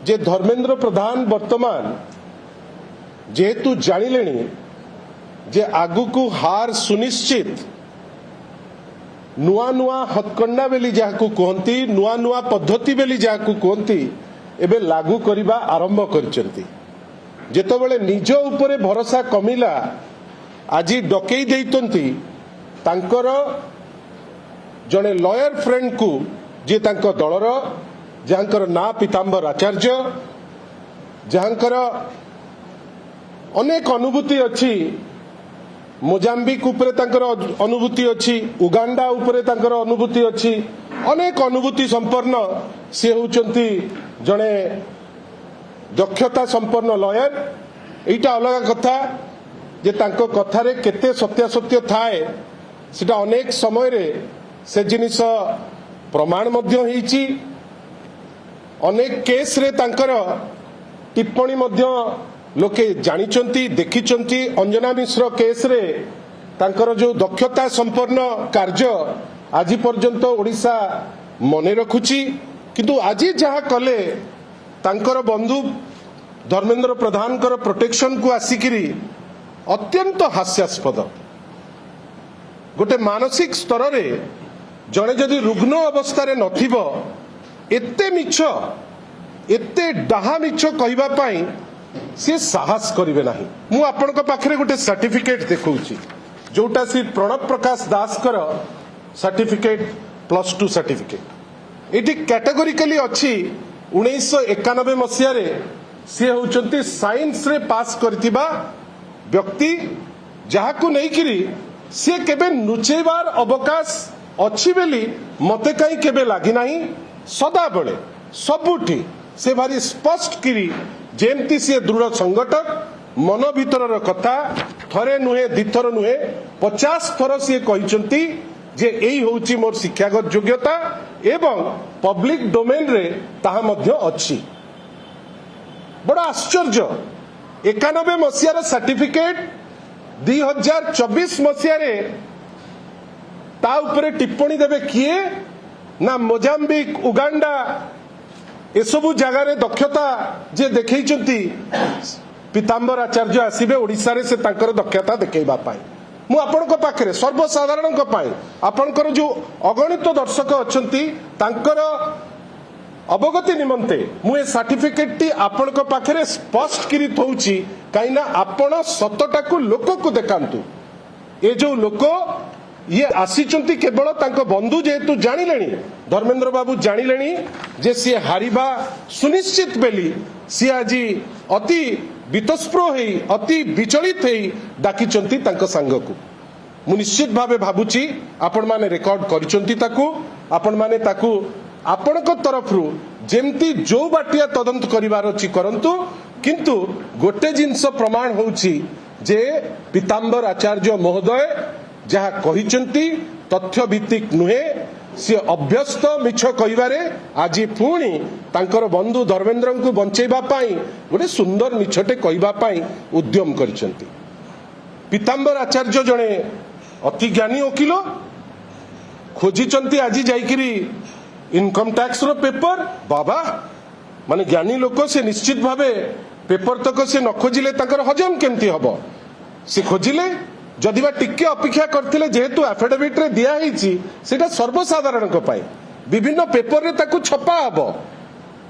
जे धर्मेंद्र प्रधान वर्तमान जेहेतु जानिले जे आगु को हार सुनिश्चित नुआ नुआ हथकंडा बेली जहां कहती नुआ नुआ पद्धति बेली जहां कहती एबे लागू करने आरंभ करचंती जेतेबेले निज उपरे भरोसा कमिला आज डकई देइतंती तांकर जड़े लॉयर फ्रेंड को जे तांको दलर जहाँकर ना पीताम्बर आचार्य जहाँकर अनेक अनुभूति अच्छी मोजाम्बिक उपरे तांकर अनुभूति अच्छी उगांडा उपरे तांकर अनुभूति अच्छी अनेक अनुभूति संपन्न से होचंती जड़े दक्षता संपन्न लॉयर एटा अलग कथा जे तांको कथारे केते सत्यासत्य थाए सेटा अनेक समय रे से जिनिस प्रमाण मध्य होईची अनेक केस रे तांकर टिप्पणी मध्य लोके जानिचंती देखिचंती अंजना मिश्र केस रे तांकर जो दक्षता संपन्न कार्य आज पर्यंत ओडिशा मने रखुची किंतु आज जहा कले तांकर बंधु धर्मेंद्र प्रधान कर प्रोटेक्शन को आसिकिरी अत्यंत हास्यास्पद गोटे मानसिक स्तर रे जड़े जदि रुग्ण अवस्था नथिबो एते मिछ एते डाहा मिछ कहबा पाई से साहस करिवे नाही। मु आपनका पाखरे गोटे सर्टिफिकेट देखौची जोटा श्री प्रणव प्रकाश दास कर सर्टिफिकेट +2 सर्टिफिकेट एटी कैटेगोरिकली अछि 1991 मसिया रे से होचंती साइंस रे पास करथिबा व्यक्ति जहाकू नहीं किरी से केबे नुचेबार अवकाश अच्छी बेली मते कहीं केबे लागी नहीं सदा बेले सबुठी से भारी स्पष्ट किरी जेमती सी दृढ़ संगठक मन भीतर कथा थरे नुहे दिथर नुहे 50 थर सी कहते जे यही होची मोर शिक्षागत योग्यता एवं पब्लिक डोमेन रे ताहा मध्य अच्छी बड़ा आश्चर्य 91 मसीहार सर्टिफिकेट 2024 मसीह ता उपरे टिप्पणी देवे किए ना मोजाम्बिक उगांडा एसबू जगार दक्षता जे देखैचंती पीताम्बर आचार्य आसीबे ओडिशा रे से तांकर दक्षता देखैबा पाई मु आपनक पाखरे सर्वसाधारण आपनकर जो अगणित दर्शक अछंती तांकर अवगति निमंते मुझे सर्टिफिकेट टी आपनक पाखरे स्पष्ट करी थौची काईना आपण सतटा को लोक को देखांतु ए जो लोक ये आसीचंती केवल तांको बंधु जेहेतु जानिलेनी धर्मेंद्र बाबू जानिलेनी जे सी हारिबा सुनिश्चित बेली सी आज अति वितस्प्रो हेई अति विचलित हेई डाकिचंती तांको संघ को मु निश्चित भावे भाबुची आपण माने रिकॉर्ड करिचंती ताकू आपण माने ताकू आपणक तरफ जेमती जो बाटिया तदंत करिवार अछि करंतु किंतु गोटे जिंस प्रमाण होउची जे पीताम्बर आचार्य महोदय जहा कहिचंती तथ्य भित्तिक नुहे सी अभ्यस्त मिछ कहिबारे आज पुणी तांकर बंधु धर्मेंद्र को बंचेबा पाई गोटे सुंदर मिछटे कहिबा पाई उद्यम करिसंती। पीताम्बर आचार्य जणे अति ज्ञानी वकील खोजिचंती आज जाइकिरी इनकम टैक्स रो पेपर बाबा माने ज्ञानी लोक से निश्चित भावे पेपर तक से न खोजिले तांकर हजम केमती हबो से खोजिले जदिबा टिके अपेक्षा करथिले जेहेतु एफिडेविट रे दिया हिची सेटा सर्वसाधारण को पाई विभिन्न पेपर रे ताकू छपा हबो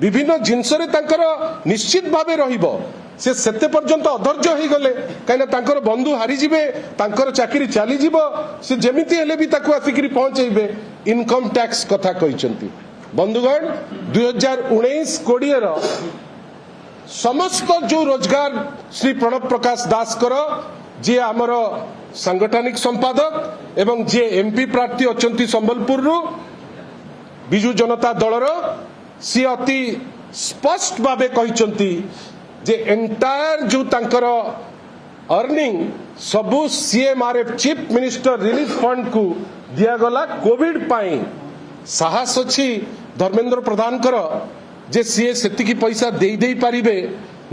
विभिन्न जिंस रे तांकर निश्चित भावे रहिबो से सेते पर्यंत अधैर्य हो गले कहीं तांकर बंधु हारी जिवे तांकर चाकरी चली जीवो से जेमिति हेले भी ताकू आसिकरी पहुंचेबे इनकम टैक्स कथा कहिसंती। बंधुगण 2019-20 रो समस्त जो रोजगार श्री प्रणव प्रकाश दास कर जे आमर सांगठनिक संपादक एवं जे एमपी प्रार्थी अछंती संबलपुर रु बिजु जनता दलर सी अति स्पष्ट भावे कहिसंती जे एंटायर जो तांकर अर्निंग सबु CMRF chief minister relief fund को दिया गला कोविड पाई साहस अछि धर्मेंद्र प्रधान कर जे सीए सेतिकी पैसा दे पारिबे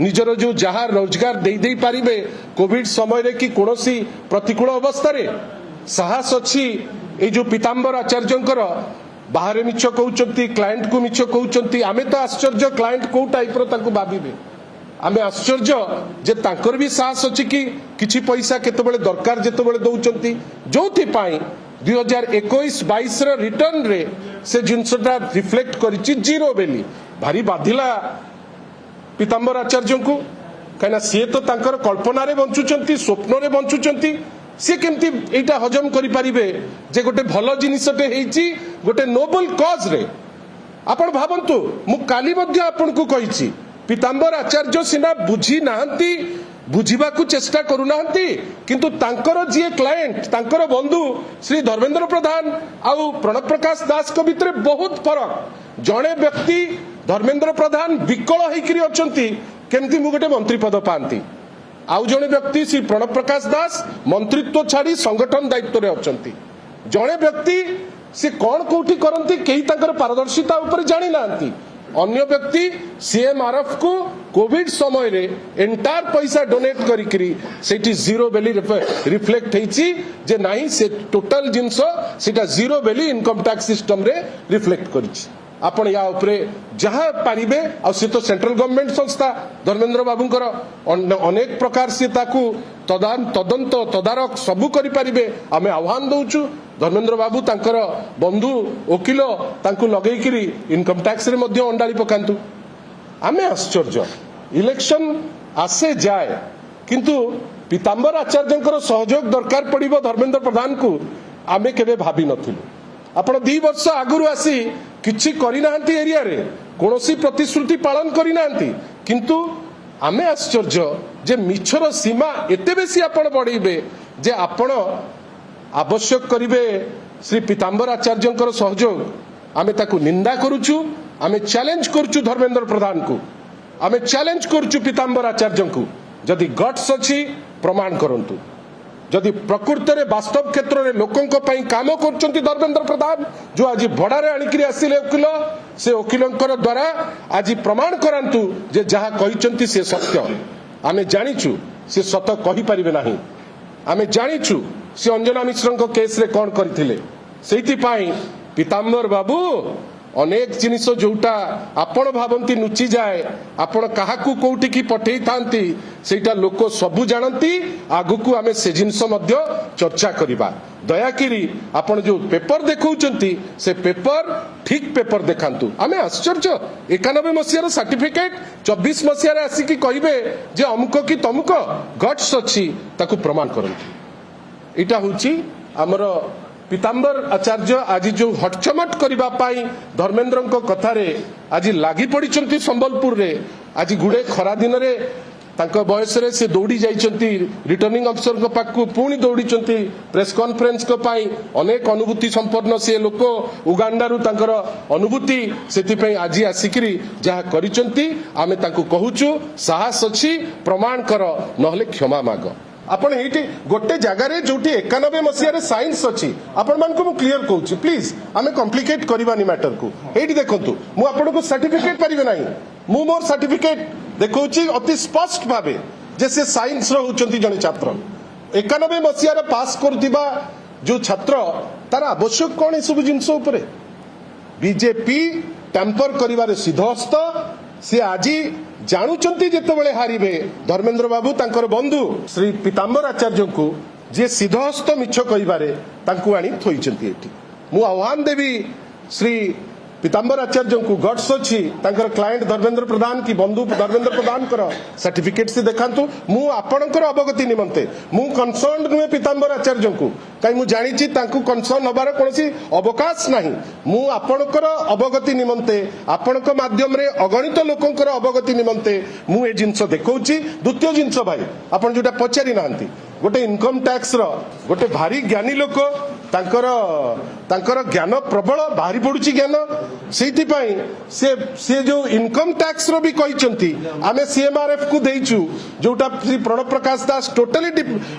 निजर जो जहाँ रोजगार दे पारिबे कोविड समय रे कि कोनोसी प्रतिकूल अवस्था रे साहस अछि ए जो पीताम्बर आचार्यंकर बाहर मिछ कहउचंती क्लाएंट को मिछ कहउचंती आमे तो आश्चर्य क्लाएंट को टाइप रो तांको भाबिबे आमे आश्चर्य जे तांकर भी साहस अछि कि किछि पैसा केतेबेले दरकार जेतेबेले दउचंती जोथि पाई 2021-22 रो रिटर्न रे से जिनसटा रिफ्लेक्ट करिछि जीरो बेली भारी बाधिला पीताम्बर आचार्य को कहीं सी तो तांकर कल्पना रे बंचुचंती स्वप्न रे बंचुचंती सी केमती एटा हजम करि परिबे जे गोटे भलो जिनिसटे हेछि गोटे नोबल कॉज रे आपण भाबंतु मु काली मध्ये आपण को कहिछि पीताम्बर आचार्य सिना बुझी नाहंती बुझीबा को चेष्टा करू नाहंती किंतु तांकर जे क्लाएंट तांकर बंधु श्री धर्मेंद्र प्रधान आउ प्रणव प्रकाश दास को भितरे बहुत फरक जणे व्यक्ति धर्मेंद्र प्रधान विकल होइकरी अछंती केमती मु गोटे मंत्री पद पांती आउ जणे व्यक्ति श्री प्रणव प्रकाश दास मंत्रित्व छाड़ी संगठन दायित्व रे अछंती जणे व्यक्ति से कौन कोठी करंती केही तांकर पारदर्शिता ऊपर जानि नांती अन्य व्यक्ति सीएमआरएफ को कोविड समय रे एंटायर पैसा डोनेट करिकरी सेठी जीरो बेली रिफ्लेक्ट हेछि जे नाही से टोटल जिंस सेटा जीरो बेली इनकम टैक्स सिस्टम रे रिफ्लेक्ट करिछि आपण या उपरे जहाँ पारिबे आ से तो सेंट्रल गवर्नमेंट संस्था धर्मेंद्र बाबूंकर अनेक प्रकार से ताकू तदंत तदारक सबू करि पारिबे आमे आह्वान दउछु धर्मेंद्र बाबू तांकर बंधु वकील तांकू लगेइकरी इनकम टैक्स रे मध्ये अंडाली पकांतु आमे आश्चर्य इलेक्शन आसे जाए किंतु पीताम्बर आचार्यंकर सहयोग दरकार पड़िबो धर्मेंद्र प्रधान को आमे केबे भाबी नथिलु आपण 2 वर्ष आगुरु आसी किछि करि नाहंती एरिया रे कोनोसी प्रतिश्रुति पालन करि नाहंती किंतु आमे आश्चर्य जे मिछर सीमा एते बेसी आपण बढ़ेबे जे आपण आवश्यक करिवे श्री पीताम्बर आचार्यंकर सहयोग आमे ताकू निंदा करूछु आमे चैलेंज करूछु धर्मेंद्र प्रधान को आमे चैलेंज करूछु पीताम्बर आचार्य को जदि गट्स अछि प्रमाण करंतु जदि प्रकृत रे वास्तव क्षेत्र रे लोकन को पई काम करचंती धर्मेंद्र प्रधान जो आज भड़ारे आनिकरी आसिले वकील से वकीलंकर द्वारा आज प्रमाण करंतु जे जहा कहिचंती से सत्य आमे जानिछु से सत कहि परिबे नाही आमे जानिछु से अंजना मिश्र को केस रे कोन करथिले सेति पई पीताम्बर बाबू अनेक जिनिस जोटा आपण भावंती नुची जाए आपण काहाकू कोउठी की पठेई थांती सेटा लोक सबु जानती आगु को आमे से जिनिस मध्य चर्चा करिबा दयाकिरी आपण जो पेपर देखौचंती से पेपर ठीक पेपर देखांतु आमे आश्चर्य 91 मसियार सर्टिफिकेट 24 मसियार आसी की कहिबे जे अमुक की तमुक गट्स अछि ताकू प्रमाण करंतु इटा होची हमर पीताम्बर आचार्य आज जो हटचमट करबा पाई धर्मेंद्र को कथा रे आज लागी पड़िचंती संबलपुर रे आज गुडे खरा दिन रे तांको बयस रे से दौड़ी जाइचंती रिटर्निंग अफसर को पाकू पुणी दौड़ीचंती प्रेस कॉन्फ्रेंस को पाई अनेक अनुभूति संपन्न से लोक उगांडा रु तांकर अनुभूति सेति पई आज आसिकरी जहा करिचंती आमे तांको कहूचु साहस अछि प्रमाण कर नहले क्षमा माग आपण एठी गोटे जगह रे जोटी 91 मसिया साइंस अछि आपण मान को मु क्लियर कहूची प्लीज आमे कॉम्प्लिकेट करबानी मैटर को एठी देखंतु मु आपण को सर्टिफिकेट परिबे नाही मु मोर सर्टिफिकेट देखौची अति स्पष्ट भाबे जे से साइंस रो होचंती जने छात्र 91 मसिया रे पास करथिबा जो छात्र तार आवश्यक कोन सब जिंस ऊपर बीजेपी टेम्पर करिवारे सिद्धहस्त से आज जानुचंती जेतेबेले हारिबे धर्मेंद्र बाबू तांकर बंधु श्री पीताम्बर आचार्य को जे सिद्धहस्त मिछ कहिबारे तांकु आनी थोइचंती एठी मु आह्वान देवी श्री पीताम्बर आचार्य को गट्स अछि तांकर क्लाएंट धर्मेंद्र प्रधान की बंधु धर्मेंद्र प्रधान कर सर्टिफिकेट से देखांतु मु आपणकर अवगति निमंते मु कंसर्न नुहे पीताम्बर आचार्य को कहीं मु जानिछि तांकु कंसर्न हबार कोनसी अवकाश नाही मु आपणकर अवगति निमंते आपणक माध्यम रे अगणित लोकंकर अवगति निमंते मु ए जिंस देखौछि द्वितीय जिंस भाई आपण जोटा पचारि नांती गोटे इनकम टैक्स रो गोटे भारी ज्ञानी लोक तांकर ज्ञान प्रबल बाहरी पड़ुची ज्ञान सेति पई से जो इनकम टैक्स रो भी कहिचंती आमे सीएमआरएफ को देइछु जोटा श्री प्रणव प्रकाश दास टोटली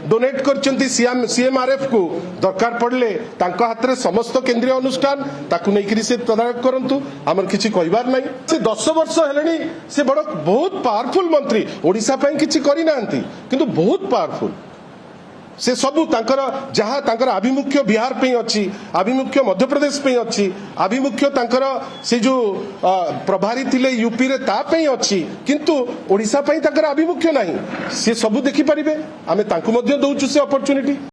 डोनेट करचंती सीएमआरएफ को दरकार पड़ले तांका हाथ रे समस्त केंद्रीय अनुष्ठान ताकू नेकरी से तदारक करंतु हमर किछि कहिबार नै से 10 वर्ष हेलेनी से बड़ बहुत पावरफुल मंत्री ओडिसा पई किछि करि नांती किंतु बहुत पावरफुल से सबू तांकर जहाँ तांकर आभिमुख्य बिहार पे अच्छी आभिमुख्य मध्य प्रदेश पे अच्छी आभिमुख्य तांकर से जो प्रभारी थिले यूपी रे ता पे अच्छी किंतु ओडिशा पे तांकर आभिमुख्य नहीं से सबू देखि परिबे आमे तांकु मध्य दउछु से अपॉर्चुनिटी।